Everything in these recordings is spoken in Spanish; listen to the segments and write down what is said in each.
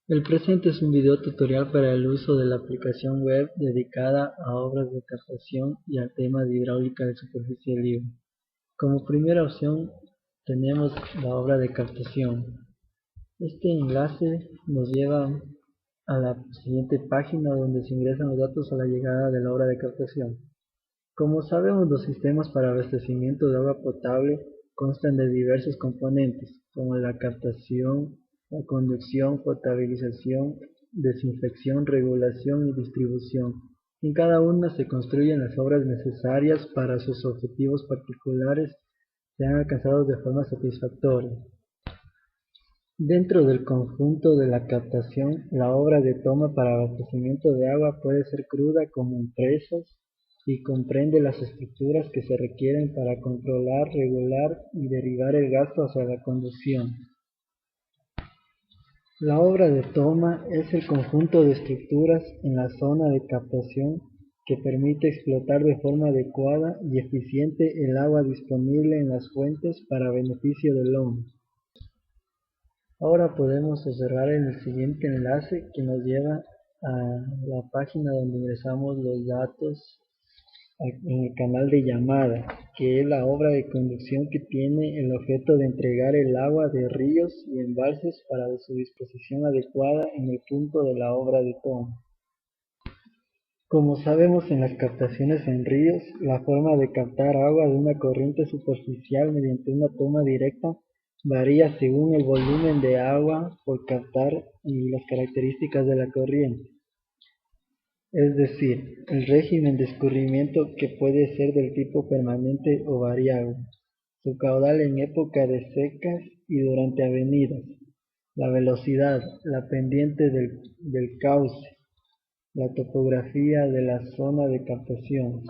El presente es un video tutorial para el uso de la aplicación web dedicada a obras de captación y al tema de hidráulica de superficie libre. Como primera opción tenemos la obra de captación. Este enlace nos lleva a la siguiente página donde se ingresan los datos a la llegada de la obra de captación. Como sabemos, los sistemas para abastecimiento de agua potable constan de diversos componentes, como la captación, la conducción, potabilización, desinfección, regulación y distribución. En cada una se construyen las obras necesarias para sus objetivos particulares sean alcanzados de forma satisfactoria. Dentro del conjunto de la captación, la obra de toma para abastecimiento de agua puede ser cruda como empresas y comprende las estructuras que se requieren para controlar, regular y derivar el gasto hacia la conducción. La obra de toma es el conjunto de estructuras en la zona de captación que permite explotar de forma adecuada y eficiente el agua disponible en las fuentes para beneficio del hombre. Ahora podemos observar en el siguiente enlace que nos lleva a la página donde ingresamos los datos en el canal de llamada, que es la obra de conducción que tiene el objeto de entregar el agua de ríos y embalses para su disposición adecuada en el punto de la obra de toma. Como sabemos, en las captaciones en ríos, la forma de captar agua de una corriente superficial mediante una toma directa varía según el volumen de agua por captar y las características de la corriente. Es decir, el régimen de escurrimiento, que puede ser del tipo permanente o variable, su caudal en época de secas y durante avenidas, la velocidad, la pendiente del cauce, la topografía de la zona de captación,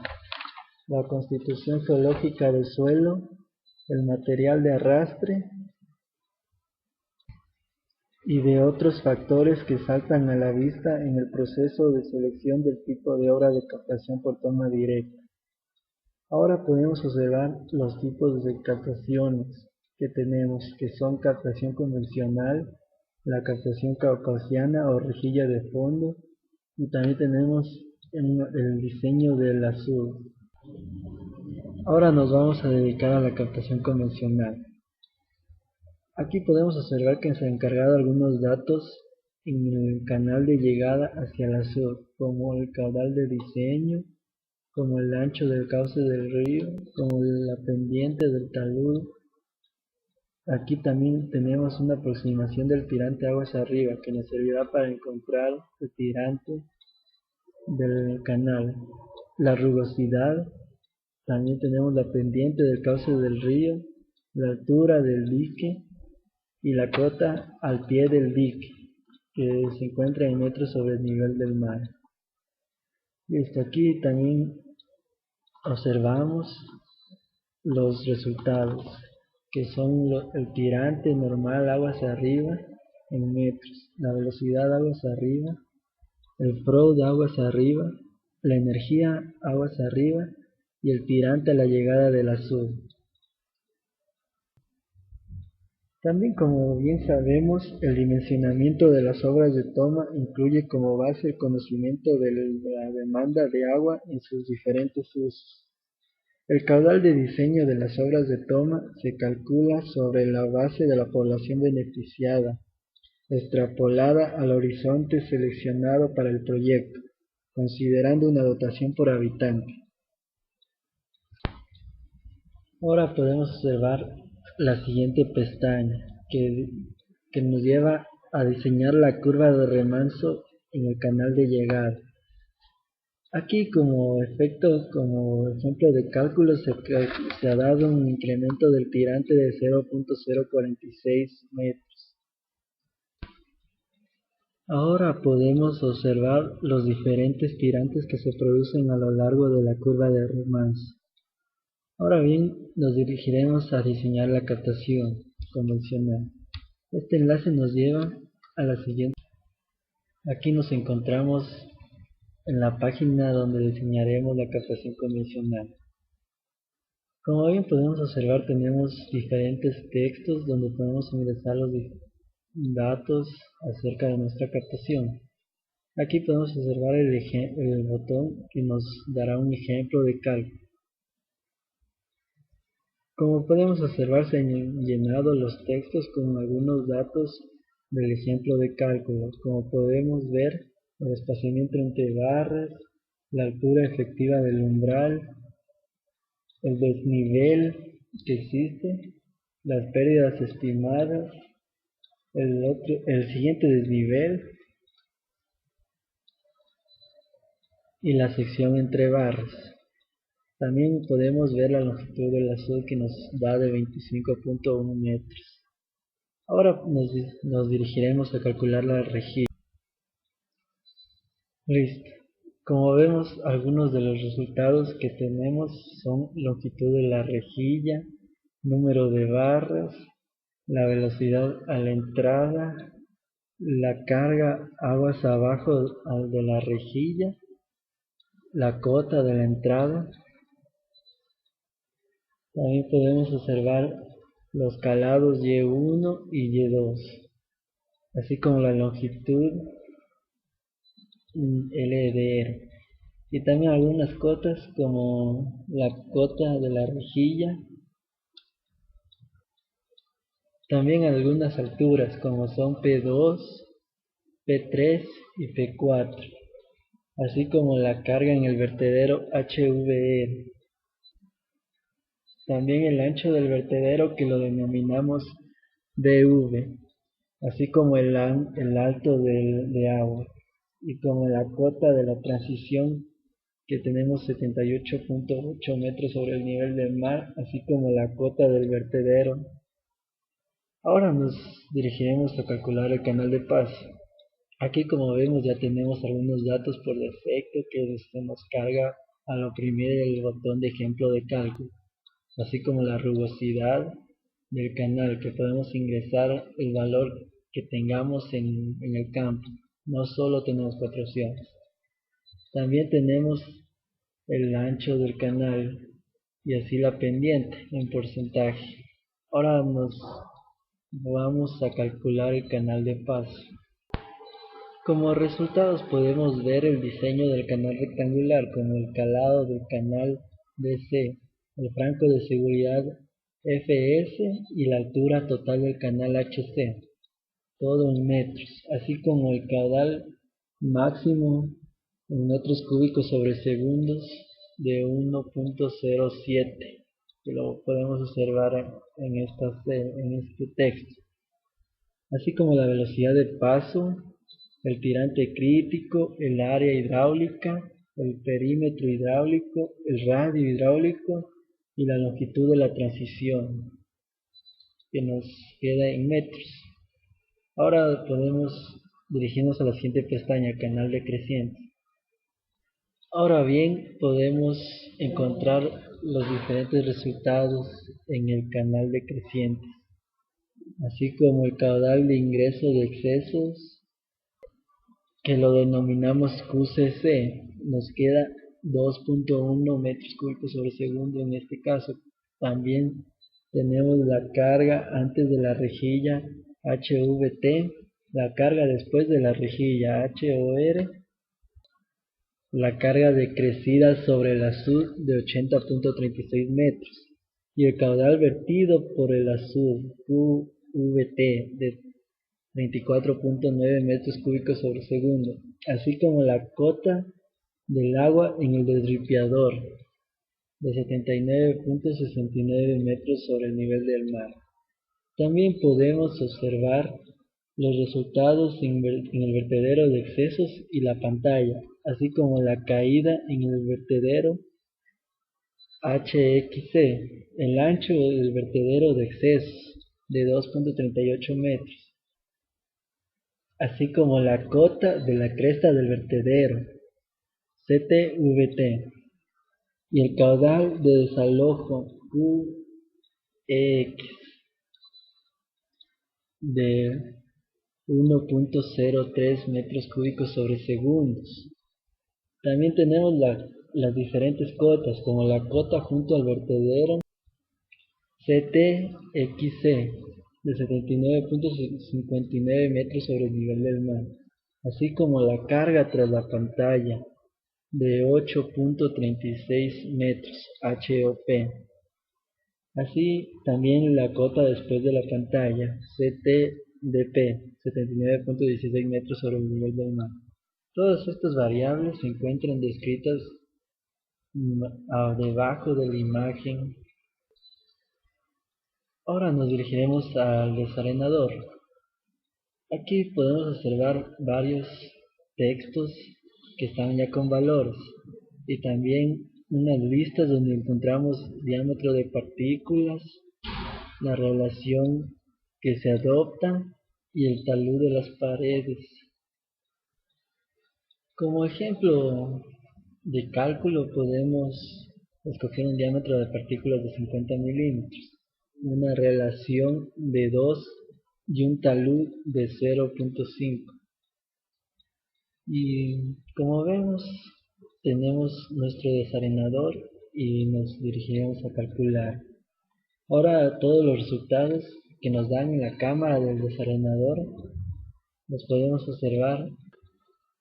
la constitución geológica del suelo, el material de arrastre y de otros factores que saltan a la vista en el proceso de selección del tipo de obra de captación por toma directa. Ahora podemos observar los tipos de captaciones que tenemos, que son captación convencional, la captación caucasiana o rejilla de fondo, y también tenemos el diseño del azul. Ahora nos vamos a dedicar a la captación convencional. Aquí podemos observar que se han encargado algunos datos en el canal de llegada hacia el azul, como el caudal de diseño, como el ancho del cauce del río, como la pendiente del talud. Aquí también tenemos una aproximación del tirante aguas arriba, que nos servirá para encontrar el tirante del canal. La rugosidad, también tenemos la pendiente del cauce del río, la altura del dique y la cota al pie del dique, que se encuentra en metros sobre el nivel del mar. Listo, aquí también observamos los resultados, que son el tirante normal aguas arriba en metros, la velocidad aguas arriba, el flow de aguas arriba, la energía aguas arriba y el tirante a la llegada del azul. También, como bien sabemos, el dimensionamiento de las obras de toma incluye como base el conocimiento de la demanda de agua en sus diferentes usos. El caudal de diseño de las obras de toma se calcula sobre la base de la población beneficiada, extrapolada al horizonte seleccionado para el proyecto, considerando una dotación por habitante. Ahora podemos observar la siguiente pestaña, que nos lleva a diseñar la curva de remanso en el canal de llegada. Aquí, como ejemplo de cálculo, se ha dado un incremento del tirante de 0.046 metros. Ahora podemos observar los diferentes tirantes que se producen a lo largo de la curva de remanso. Ahora bien, nos dirigiremos a diseñar la captación convencional. Este enlace nos lleva a la siguiente. Aquí nos encontramos en la página donde diseñaremos la captación convencional. Como bien podemos observar, tenemos diferentes textos donde podemos ingresar datos acerca de nuestra captación. Aquí podemos observar el botón que nos dará un ejemplo de cálculo. Como podemos observar, se han llenado los textos con algunos datos del ejemplo de cálculo. Como podemos ver, el espaciamiento entre barras, la altura efectiva del umbral, el desnivel que existe, las pérdidas estimadas, el siguiente desnivel y la sección entre barras. También podemos ver la longitud del azul que nos da de 25.1 metros. Ahora nos dirigiremos a calcular la rejilla. Listo. Como vemos, algunos de los resultados que tenemos son longitud de la rejilla, número de barras, la velocidad a la entrada, la carga aguas abajo de la rejilla, la cota de la entrada. También podemos observar los calados Y1 y Y2, así como la longitud LDR. Y también algunas cotas como la cota de la rejilla. También algunas alturas como son P2, P3 y P4, así como la carga en el vertedero HVR. También el ancho del vertedero, que lo denominamos DV, así como el alto de agua, y como la cota de la transición, que tenemos 78.8 metros sobre el nivel del mar, así como la cota del vertedero. Ahora nos dirigiremos a calcular el canal de paso. Aquí, como vemos, ya tenemos algunos datos por defecto que se nos carga al oprimir el botón de ejemplo de cálculo, así como la rugosidad del canal, que podemos ingresar el valor que tengamos en el campo. No solo tenemos 4 opciones. También tenemos el ancho del canal y así la pendiente en porcentaje. Ahora nos vamos a calcular el canal de paso. Como resultados podemos ver el diseño del canal rectangular, como el calado del canal DC, el franco de seguridad FS y la altura total del canal HC, todo en metros, así como el caudal máximo en metros cúbicos sobre segundos de 1.07, que lo podemos observar en este texto, así como la velocidad de paso, el tirante crítico, el área hidráulica, el perímetro hidráulico, el radio hidráulico y la longitud de la transición, que nos queda en metros. Ahora podemos dirigirnos a la siguiente pestaña, canal decreciente. Ahora bien, podemos encontrar los diferentes resultados en el canal decreciente, así como el caudal de ingreso de excesos, que lo denominamos QCC, nos queda 2.1 metros cúbicos sobre segundo en este caso. También tenemos la carga antes de la rejilla HVT, la carga después de la rejilla HOR, la carga decrecida sobre el azul de 80.36 metros y el caudal vertido por el azul QVT de 24.9 metros cúbicos sobre segundo, así como la cota del agua en el desripiador de 79.69 metros sobre el nivel del mar. También podemos observar los resultados en el vertedero de excesos y la pantalla, así como la caída en el vertedero HXC, el ancho del vertedero de excesos de 2.38 metros, así como la cota de la cresta del vertedero CTVT y el caudal de desalojo QEX de 1.03 metros cúbicos sobre segundos. También tenemos las diferentes cotas, como la cota junto al vertedero CTXC, de 79.59 metros sobre el nivel del mar, así como la carga tras la pantalla de 8.36 metros HOP. Así también la cota después de la pantalla CTDP 79.16 metros sobre el nivel del mar. Todas estas variables se encuentran descritas debajo de la imagen. Ahora nos dirigiremos al desarenador. Aquí podemos observar varios textos que están ya con valores y también unas listas donde encontramos diámetro de partículas, la relación que se adopta y el talud de las paredes. Como ejemplo de cálculo podemos escoger un diámetro de partículas de 50 milímetros, una relación de 2 y un talud de 0.5. Y como vemos, tenemos nuestro desarenador y nos dirigiremos a calcular. Ahora todos los resultados que nos dan en la cámara del desarenador los podemos observar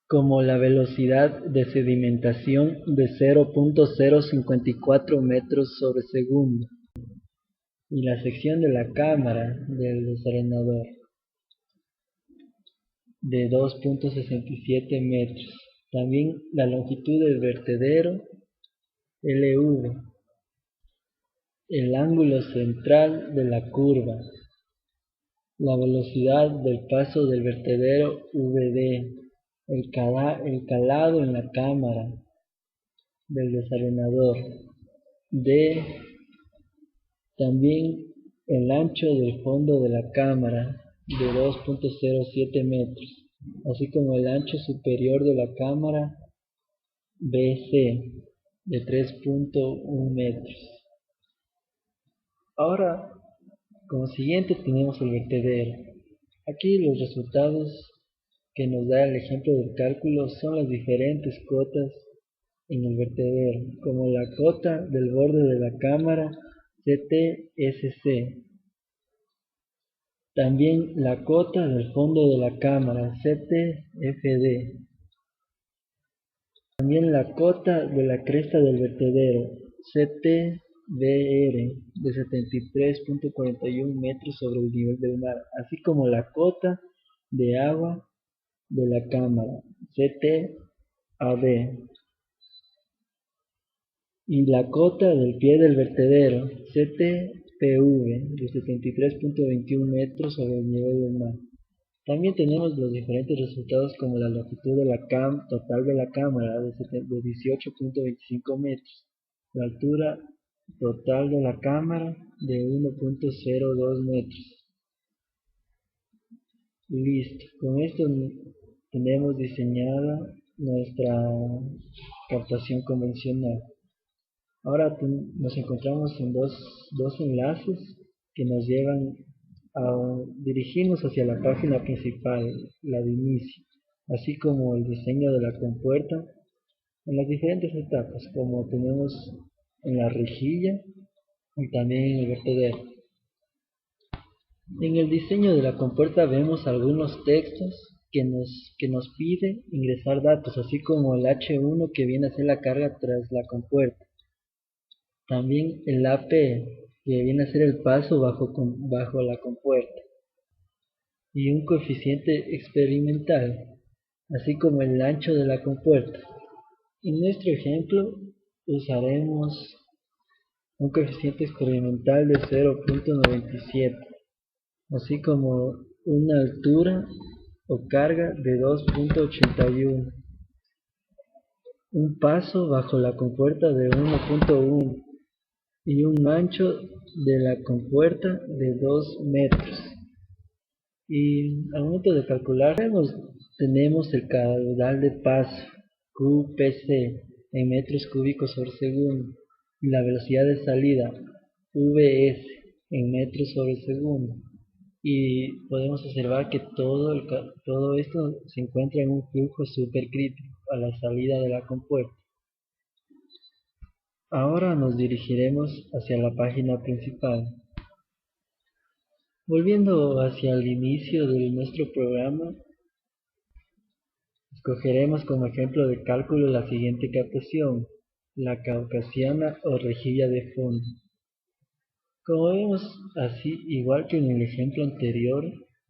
como la velocidad de sedimentación de 0.054 metros sobre segundo y la sección de la cámara del desarenador de 2.67 metros. También la longitud del vertedero LV, el ángulo central de la curva, la velocidad del paso del vertedero VD, el calado en la cámara del desarenador D, también el ancho del fondo de la cámara de 2.07 metros, así como el ancho superior de la cámara BC de 3.1 metros. Ahora, como siguiente tenemos el vertedero. Aquí los resultados que nos da el ejemplo del cálculo son las diferentes cotas en el vertedero, como la cota del borde de la cámara CTSC, también la cota del fondo de la cámara CTFD, también la cota de la cresta del vertedero CTVR de 73.41 metros sobre el nivel del mar, así como la cota de agua de la cámara CTAB y la cota del pie del vertedero CTPV de 73.21 metros sobre el nivel del mar. También tenemos los diferentes resultados como la longitud de la total de la cámara de 18.25 metros, la altura total de la cámara de 1.02 metros. Listo, con esto tenemos diseñada nuestra captación convencional. Ahora nos encontramos en dos enlaces que nos llevan a dirigirnos hacia la página principal, la de inicio, así como el diseño de la compuerta en las diferentes etapas, como tenemos en la rejilla y también en el vertedero. En el diseño de la compuerta vemos algunos textos que nos pide ingresar datos, así como el H1 que viene a ser la carga tras la compuerta. También el AP, que viene a ser el paso bajo la compuerta, y un coeficiente experimental, así como el ancho de la compuerta. En nuestro ejemplo usaremos un coeficiente experimental de 0.97, así como una altura o carga de 2.81, un paso bajo la compuerta de 1.1 y un ancho de la compuerta de 2 metros. Y al momento de calcular tenemos el caudal de paso QPC en metros cúbicos por segundo y la velocidad de salida VS en metros sobre segundo, y podemos observar que todo esto se encuentra en un flujo supercrítico a la salida de la compuerta. Ahora nos dirigiremos hacia la página principal. Volviendo hacia el inicio de nuestro programa, escogeremos como ejemplo de cálculo la siguiente captación, la caucasiana o rejilla de fondo. Como vemos así, igual que en el ejemplo anterior,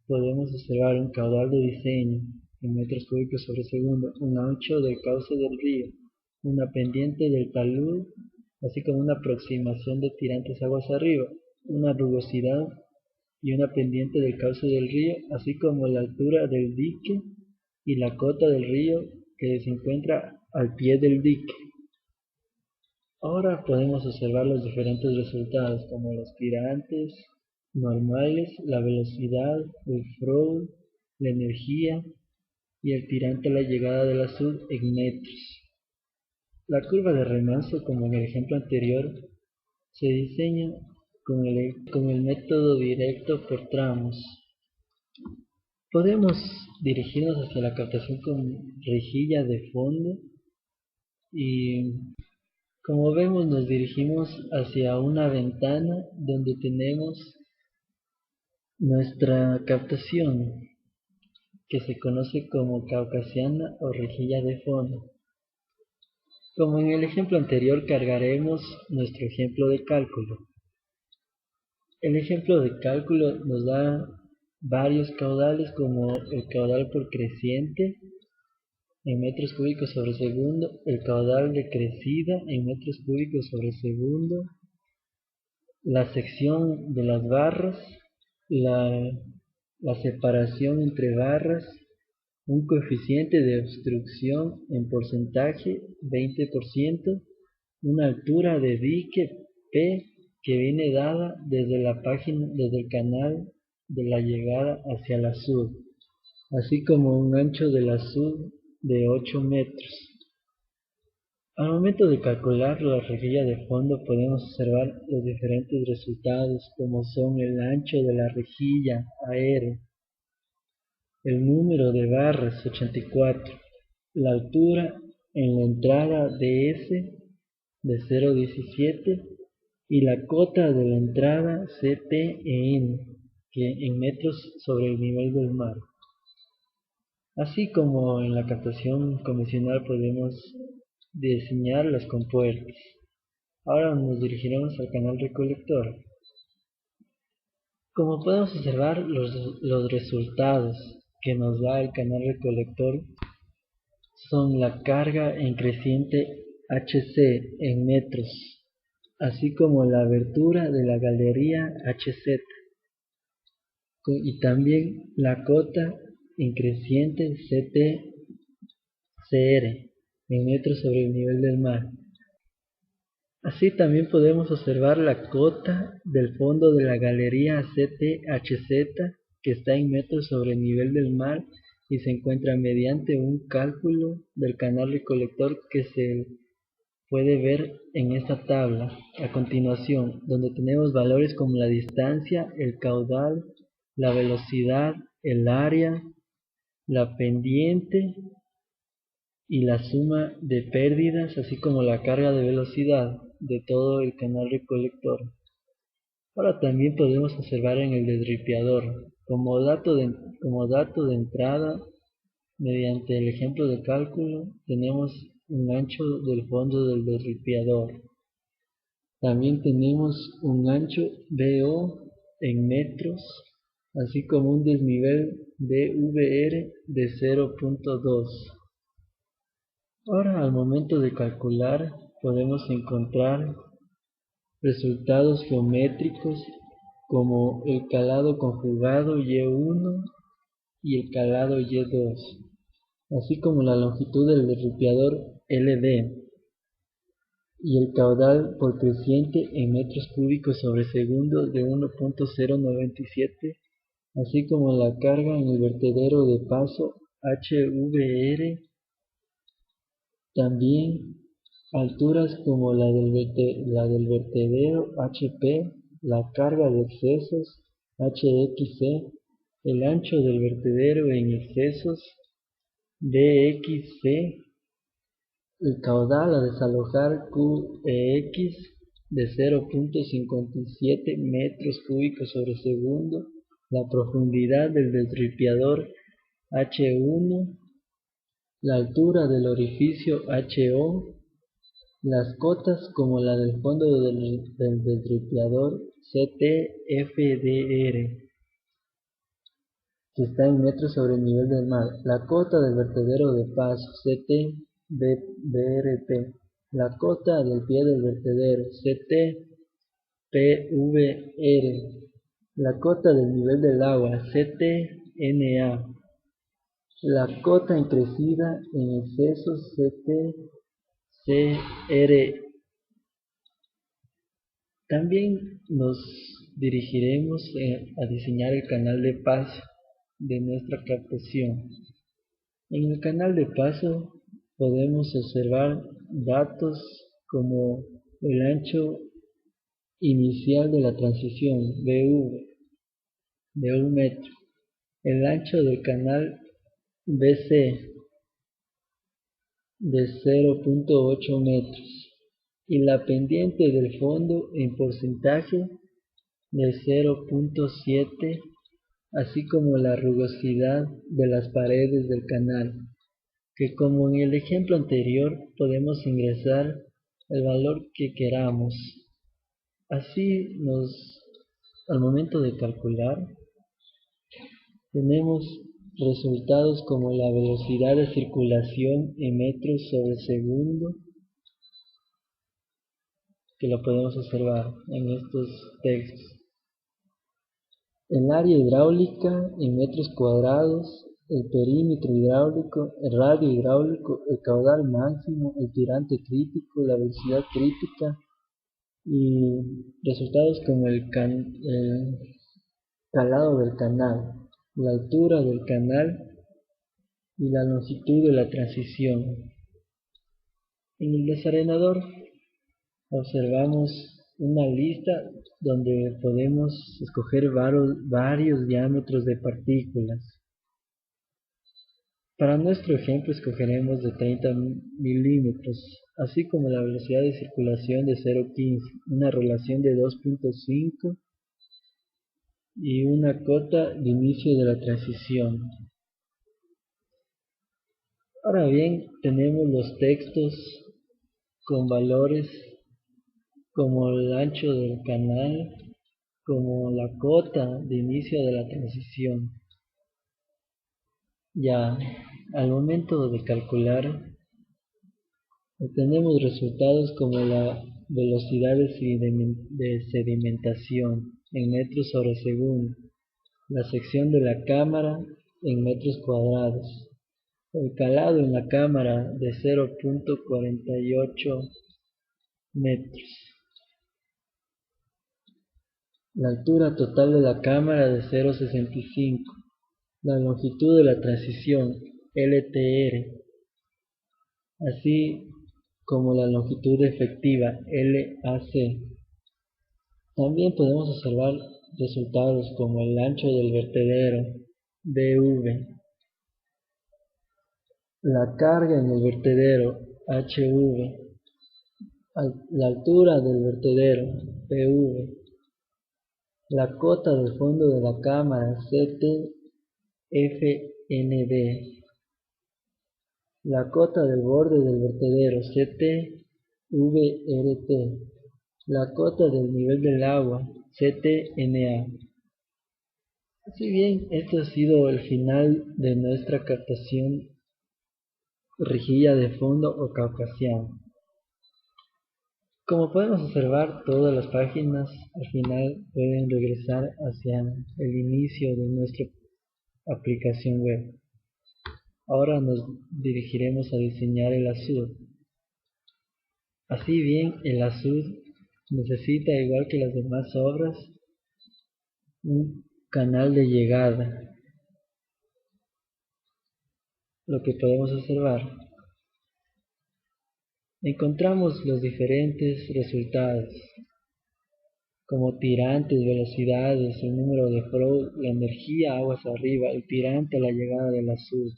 podemos observar un caudal de diseño en metros cúbicos sobre segundo, un ancho del cauce del río, una pendiente del talud, así como una aproximación de tirantes aguas arriba, una rugosidad y una pendiente del cauce del río, así como la altura del dique y la cota del río que se encuentra al pie del dique. Ahora podemos observar los diferentes resultados como los tirantes normales, la velocidad, el flow, la energía y el tirante a la llegada del azul en metros. La curva de remanso, como en el ejemplo anterior, se diseña con el método directo por tramos. Podemos dirigirnos hacia la captación con rejilla de fondo y como vemos nos dirigimos hacia una ventana donde tenemos nuestra captación que se conoce como caucasiana o rejilla de fondo. Como en el ejemplo anterior cargaremos nuestro ejemplo de cálculo. El ejemplo de cálculo nos da varios caudales como el caudal por creciente en metros cúbicos sobre segundo, el caudal de crecida en metros cúbicos sobre segundo, la sección de las barras, la separación entre barras, un coeficiente de obstrucción en porcentaje 20%, una altura de dique P que viene dada desde desde el canal de la llegada hacia la sud, así como un ancho de la sud de 8 metros. Al momento de calcular la rejilla de fondo podemos observar los diferentes resultados como son el ancho de la rejilla AR, el número de barras 84, la altura en la entrada DS de 0,17 y la cota de la entrada CTEN que en metros sobre el nivel del mar. Así como en la captación convencional podemos diseñar las compuertas. Ahora nos dirigiremos al canal recolector. Como podemos observar, los resultados que nos da el canal recolector son la carga en creciente HC en metros, así como la abertura de la galería HZ, y también la cota en creciente CT-CR en metros sobre el nivel del mar. Así también podemos observar la cota del fondo de la galería CT-HZ que está en metros sobre el nivel del mar y se encuentra mediante un cálculo del canal recolector que se puede ver en esta tabla a continuación, donde tenemos valores como la distancia, el caudal, la velocidad, el área, la pendiente y la suma de pérdidas, así como la carga de velocidad de todo el canal recolector. Ahora también podemos observar en el desripiador, como dato de entrada, mediante el ejemplo de cálculo, tenemos un ancho del fondo del desripiador. También tenemos un ancho BO en metros, así como un desnivel DVR de 0.2. Ahora al momento de calcular podemos encontrar resultados geométricos como el calado conjugado Y1 y el calado Y2, así como la longitud del desripiador LD y el caudal por creciente en metros cúbicos sobre segundo de 1.097, así como la carga en el vertedero de paso HVR. También alturas como la del vertedero HP, la carga de excesos HXC, el ancho del vertedero en excesos DXC, el caudal a desalojar QEX de 0.57 metros cúbicos sobre segundo la profundidad del desripiador H1, la altura del orificio HO, las cotas como la del fondo del desripiador CTFDR, que está en metros sobre el nivel del mar, la cota del vertedero de paso CTBRT, la cota del pie del vertedero CTPVR, la cota del nivel del agua CTNA, la cota en crecida en exceso CTCR. También nos dirigiremos a diseñar el canal de paso de nuestra captación. En el canal de paso podemos observar datos como el ancho inicial de la transición BV de 1 metro, el ancho del canal BC de 0.8 metros y la pendiente del fondo en porcentaje de 0.7, así como la rugosidad de las paredes del canal, que como en el ejemplo anterior podemos ingresar el valor que queramos. Así al momento de calcular, tenemos resultados como la velocidad de circulación en metros sobre segundo, que lo podemos observar en estos textos. El área hidráulica en metros cuadrados, el perímetro hidráulico, el radio hidráulico, el caudal máximo, el tirante crítico, la velocidad crítica y resultados como el calado del canal, la altura del canal y la longitud de la transición. En el desarenador observamos una lista donde podemos escoger varios diámetros de partículas. Para nuestro ejemplo escogeremos de 30 milímetros, así como la velocidad de circulación de 0.15, una relación de 2.5 y una cota de inicio de la transición. Ahora bien, tenemos los textos con valores como el ancho del canal, como la cota de inicio de la transición. Ya al momento de calcular, obtenemos resultados como la velocidad de sedimentación en metros sobre segundo, la sección de la cámara en metros cuadrados, el calado en la cámara de 0.48 metros, la altura total de la cámara de 0.65, la longitud de la transición LTR, así como la longitud efectiva LAC. También podemos observar resultados como el ancho del vertedero BV, la carga en el vertedero HV, la altura del vertedero PV, la cota del fondo de la cámara CTFND, la cota del borde del vertedero CTVRT, la cota del nivel del agua CTNA. Así bien, esto ha sido el final de nuestra captación rejilla de fondo o caucasiano. Como podemos observar, todas las páginas al final pueden regresar hacia el inicio de nuestra aplicación web. Ahora nos dirigiremos a diseñar el azul. Así bien, el azul necesita, igual que las demás obras, un canal de llegada. Lo que podemos observar, encontramos los diferentes resultados, como tirantes, velocidades, el número de flow, la energía aguas arriba, el tirante a la llegada del azul.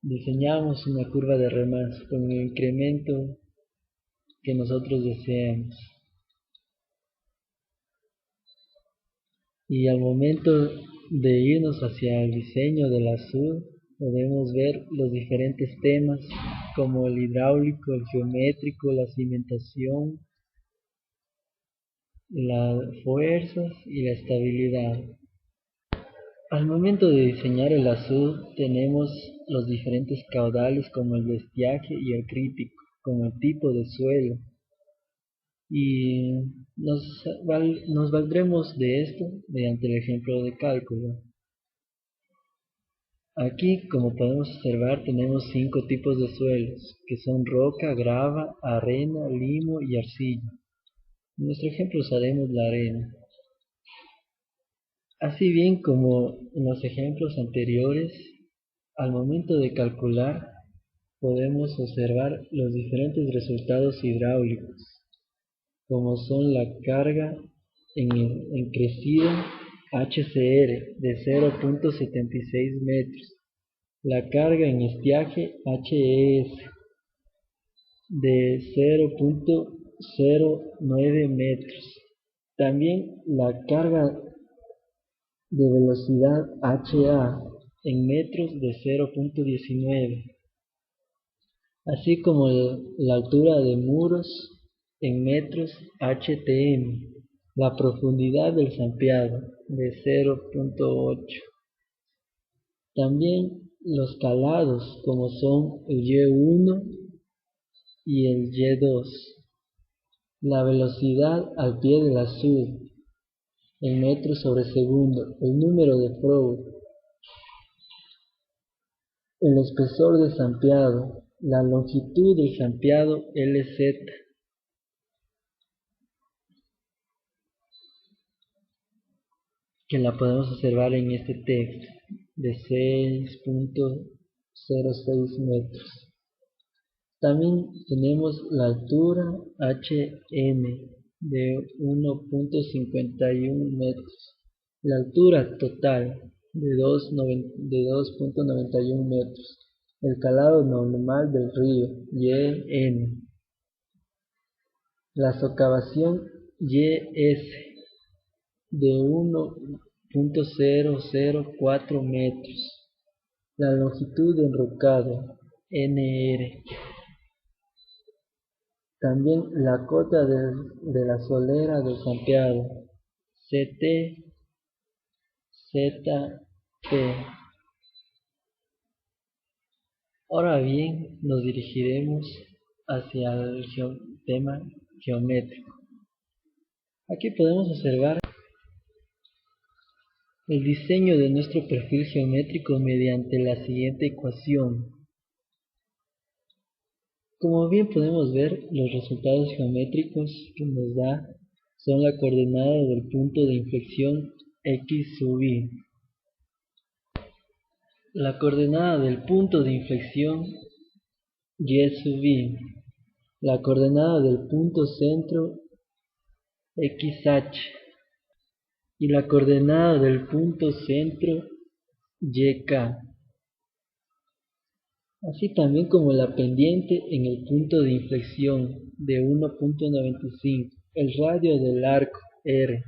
Diseñamos una curva de remanso con el incremento que nosotros deseemos. Y al momento de irnos hacia el diseño del azul, podemos ver los diferentes temas como el hidráulico, el geométrico, la cimentación, las fuerzas y la estabilidad. Al momento de diseñar el azul tenemos los diferentes caudales como el de estiaje y el crítico, como el tipo de suelo. Y nos valdremos de esto mediante el ejemplo de cálculo. Aquí, como podemos observar, tenemos 5 tipos de suelos, que son roca, grava, arena, limo y arcilla. En nuestro ejemplo usaremos la arena. Así bien como en los ejemplos anteriores, al momento de calcular, podemos observar los diferentes resultados hidráulicos, como son la carga en crecida HCR de 0.76 metros, la carga en estiaje HES de 0.09 metros. También la carga de velocidad HA en metros de 0.19, así como la altura de muros en metros HTM, la profundidad del zampeado de 0.8. También los calados como son el Y1 y el Y2, la velocidad al pie del azul en metros sobre segundo, el número de Froude, el espesor del zampeado, la longitud del zampeado LZ, que la podemos observar en este texto, de 6.06 metros. También tenemos la altura HM de 1.51 metros, la altura total de 2.91 metros, el calado normal del río YN, la socavación YS de 1.004 metros, la longitud de enrocado NR. También la cota de la solera del zampeado CT, ZT. Ahora bien, nos dirigiremos hacia el tema geométrico. Aquí podemos observar el diseño de nuestro perfil geométrico mediante la siguiente ecuación. Como bien podemos ver, los resultados geométricos que nos da son la coordenada del punto de inflexión x sub y, la coordenada del punto de inflexión y sub y, la coordenada del punto centro xh y la coordenada del punto centro yk, así también como la pendiente en el punto de inflexión de 1.95, el radio del arco r,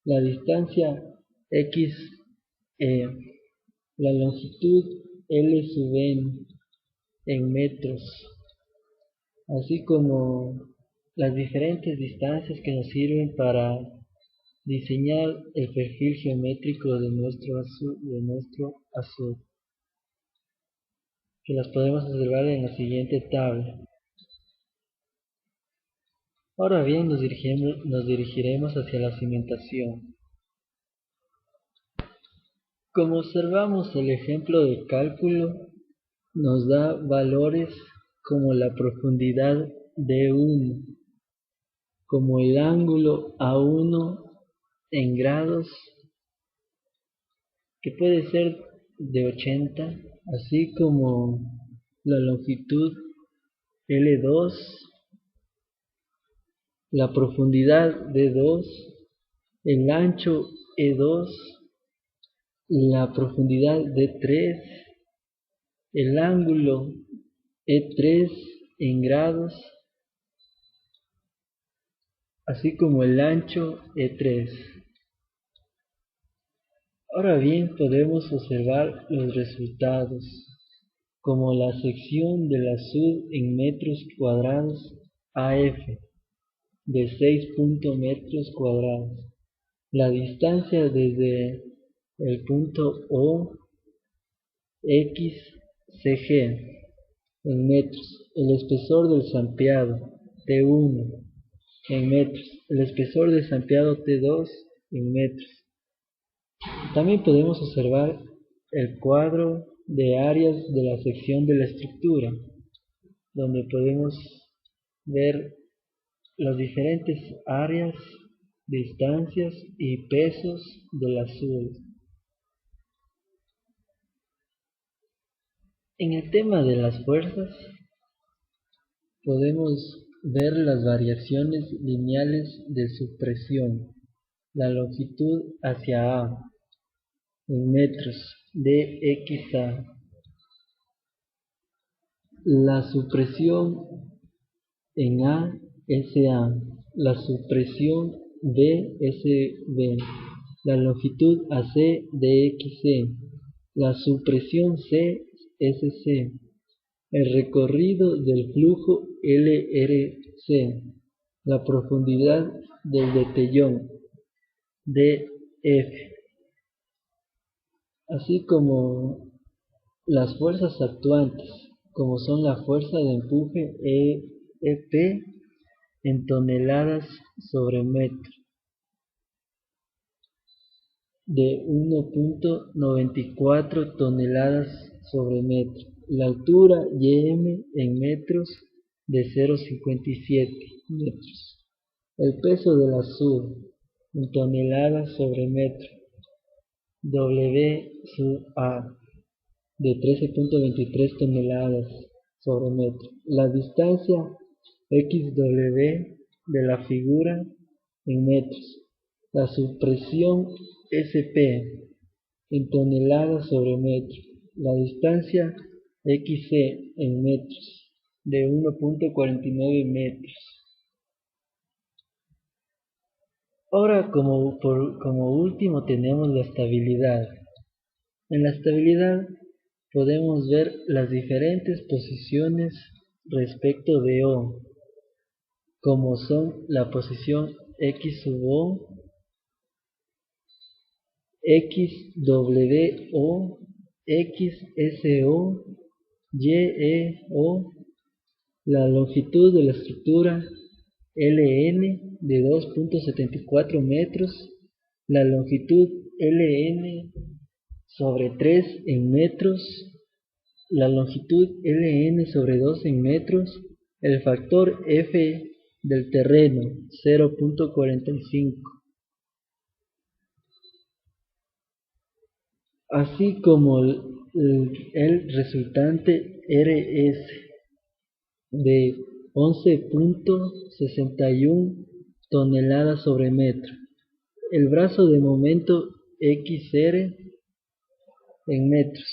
la distancia x, la longitud L sub n en metros, así como las diferentes distancias que nos sirven para diseñar el perfil geométrico de nuestro azul, que las podemos observar en la siguiente tabla. Ahora bien, nos dirigiremos hacia la cimentación. Como observamos, el ejemplo de cálculo nos da valores como la profundidad D1, como el ángulo A1 en grados, que puede ser de 80, así como la longitud L2, la profundidad D2, el ancho E2, la profundidad D3, el ángulo E3 en grados, así como el ancho E3. Ahora bien, podemos observar los resultados, como la sección de la SUD en metros cuadrados AF de 6 metros cuadrados. La distancia desde el punto O, X, CG en metros. El espesor del sampeado T1 en metros. El espesor del sampeado T2 en metros. También podemos observar el cuadro de áreas de la sección de la estructura, donde podemos ver las diferentes áreas, distancias y pesos de las sudas. En el tema de las fuerzas, podemos ver las variaciones lineales de su presión, la longitud hacia A, en metros, dxa, la supresión en A, SA, la supresión B, SB, la longitud AC, DXC, la supresión C, SC, el recorrido del flujo LRC, la profundidad del detellón DF, así como las fuerzas actuantes, como son la fuerza de empuje EP en toneladas sobre metro, de 1.94 toneladas sobre metro. La altura YM en metros de 0.57 metros. El peso de la SUD en toneladas sobre metro, W sub A, de 13.23 toneladas sobre metro. La distancia XW de la figura en metros. La supresión SP en toneladas sobre metro. La distancia XC en metros, de 1.49 metros. Ahora, como último, tenemos la estabilidad. En la estabilidad podemos ver las diferentes posiciones respecto de O, como son la posición X sub O, XWO, XSO, YEO, la longitud de la estructura LN de 2.74 metros, la longitud LN sobre 3 en metros, la longitud LN sobre 2 en metros, el factor F del terreno 0.45, así como el resultante RS de 11.61 toneladas sobre metro, el brazo de momento XR en metros,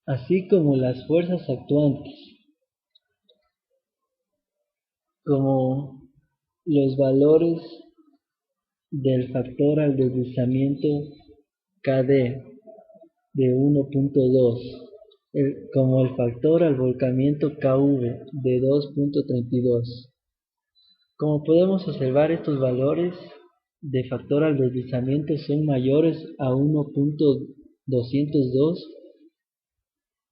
así como las fuerzas actuantes, como los valores del factor al deslizamiento KD de 1.2, como el factor al volcamiento KV de 2.32. Como podemos observar, estos valores de factor al deslizamiento son mayores a 1.202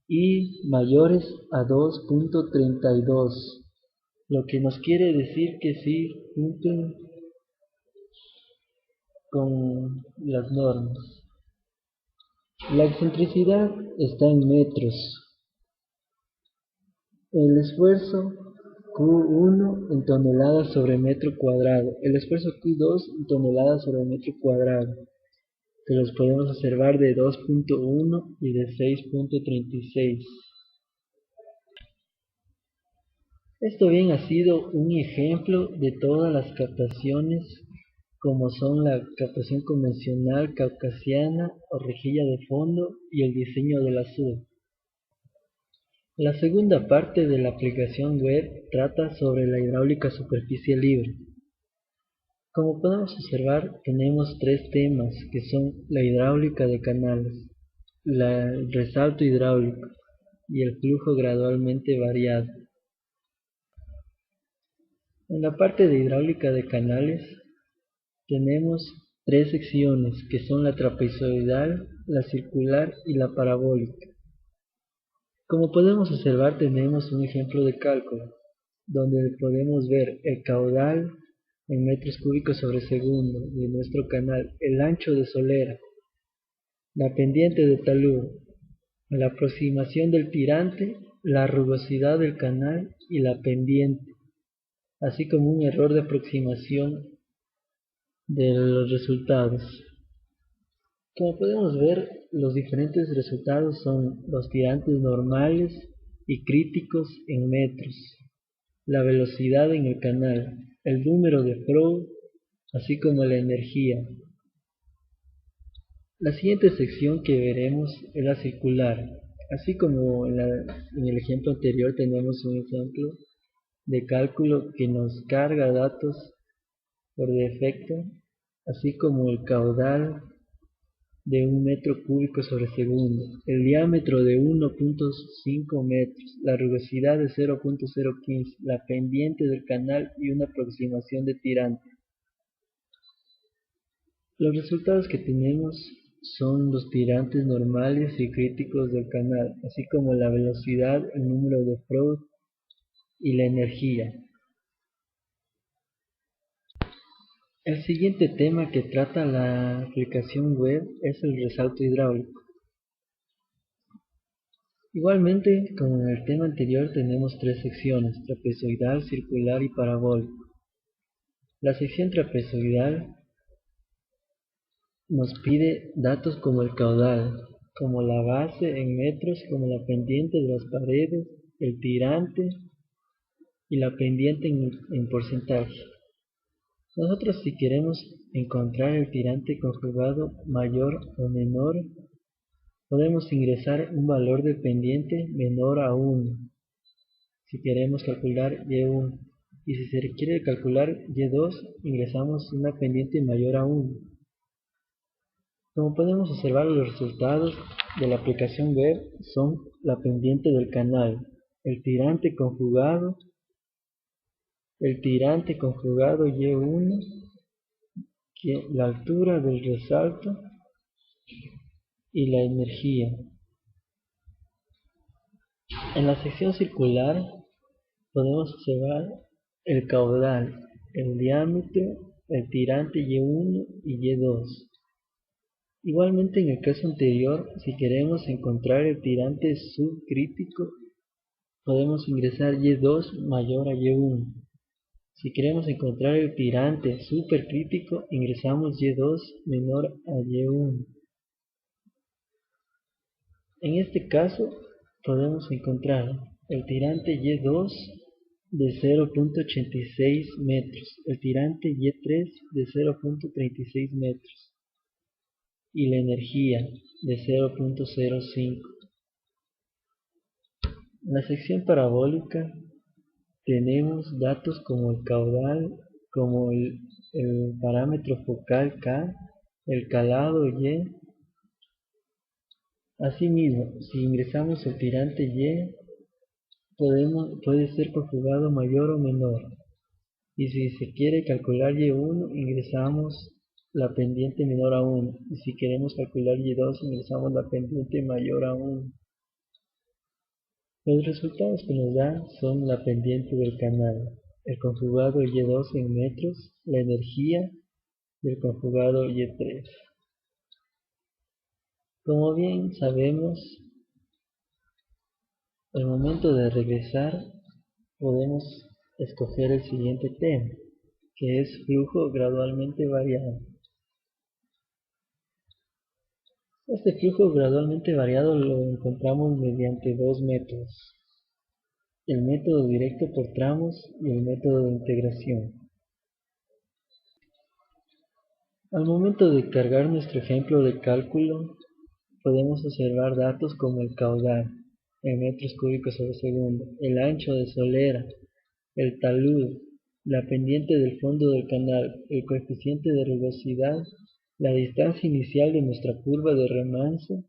y mayores a 2.32, lo que nos quiere decir que sí cumplen con las normas. La excentricidad está en metros. El esfuerzo Q1 en toneladas sobre metro cuadrado. El esfuerzo Q2 en toneladas sobre metro cuadrado, que los podemos observar de 2.1 y de 6.36. Esto bien ha sido un ejemplo de todas las captaciones, como son la captación convencional caucasiana o rejilla de fondo y el diseño de la SUD. La segunda parte de la aplicación web trata sobre la hidráulica superficie libre. Como podemos observar, tenemos tres temas que son la hidráulica de canales, el resalto hidráulico y el flujo gradualmente variado. En la parte de hidráulica de canales tenemos tres secciones que son la trapezoidal, la circular y la parabólica. Como podemos observar, tenemos un ejemplo de cálculo donde podemos ver el caudal en metros cúbicos sobre segundo de nuestro canal, el ancho de solera, la pendiente de talud, la aproximación del tirante, la rugosidad del canal y la pendiente, así como un error de aproximación de los resultados. Como podemos ver, los diferentes resultados son los tirantes normales y críticos en metros, la velocidad en el canal, el número de Froude, así como la energía. La siguiente sección que veremos es la circular. Así como en el ejemplo anterior tenemos un ejemplo de cálculo que nos carga datos por defecto, así como el caudal de 1 metro cúbico sobre segundo, el diámetro de 1.5 metros, la rugosidad de 0.015, la pendiente del canal y una aproximación de tirante. Los resultados que tenemos son los tirantes normales y críticos del canal, así como la velocidad, el número de Froude y la energía. El siguiente tema que trata la aplicación web es el resalto hidráulico. Igualmente, como en el tema anterior, tenemos tres secciones: trapezoidal, circular y parabólico. La sección trapezoidal nos pide datos como el caudal, como la base en metros, como la pendiente de las paredes, el tirante y la pendiente en porcentaje. Nosotros, si queremos encontrar el tirante conjugado mayor o menor, podemos ingresar un valor de pendiente menor a 1 si queremos calcular Y1, y si se requiere calcular Y2, ingresamos una pendiente mayor a 1. Como podemos observar, los resultados de la aplicación web son la pendiente del canal, el tirante conjugado Y1, la altura del resalto y la energía. En la sección circular podemos observar el caudal, el diámetro, el tirante Y1 y Y2. Igualmente, en el caso anterior, si queremos encontrar el tirante subcrítico, podemos ingresar Y2 mayor a Y1. Si queremos encontrar el tirante supercrítico, ingresamos Y2 menor a Y1. En este caso, podemos encontrar el tirante Y2 de 0.86 metros, el tirante Y3 de 0.36 metros y la energía de 0.05. En la sección parabólica tenemos datos como el caudal, como el parámetro focal K, el calado Y. Asimismo, si ingresamos el tirante Y, puede ser conjugado mayor o menor. Y si se quiere calcular Y1, ingresamos la pendiente menor a 1. Y si queremos calcular Y2, ingresamos la pendiente mayor a 1. Los resultados que nos da son la pendiente del canal, el conjugado Y2 en metros, la energía y el conjugado Y3. Como bien sabemos, al momento de regresar podemos escoger el siguiente tema, que es flujo gradualmente variado. Este flujo gradualmente variado lo encontramos mediante dos métodos: el método directo por tramos y el método de integración. Al momento de cargar nuestro ejemplo de cálculo, podemos observar datos como el caudal en metros cúbicos sobre segundo, el ancho de solera, el talud, la pendiente del fondo del canal, el coeficiente de rugosidad, la distancia inicial de nuestra curva de remanso,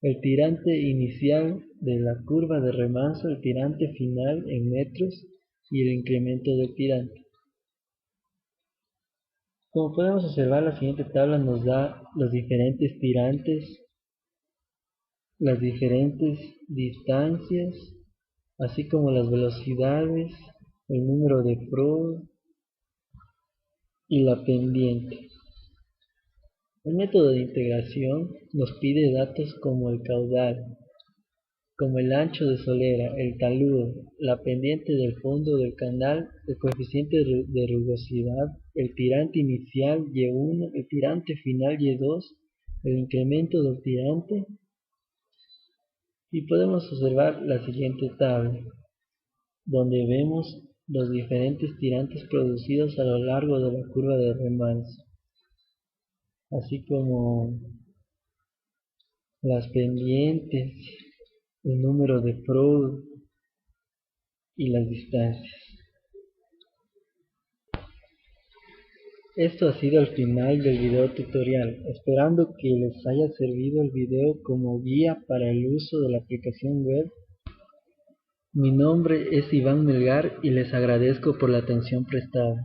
el tirante inicial de la curva de remanso, el tirante final en metros y el incremento del tirante. Como podemos observar, la siguiente tabla nos da los diferentes tirantes, las diferentes distancias, así como las velocidades, el número de Froude y la pendiente. El método de integración nos pide datos como el caudal, como el ancho de solera, el talud, la pendiente del fondo del canal, el coeficiente de rugosidad, el tirante inicial Y1, el tirante final Y2, el incremento del tirante, y podemos observar la siguiente tabla, donde vemos los diferentes tirantes producidos a lo largo de la curva de remanso, así como las pendientes, el número de Froude y las distancias. Esto ha sido el final del video tutorial, esperando que les haya servido el video como guía para el uso de la aplicación web. Mi nombre es Iván Melgar y les agradezco por la atención prestada.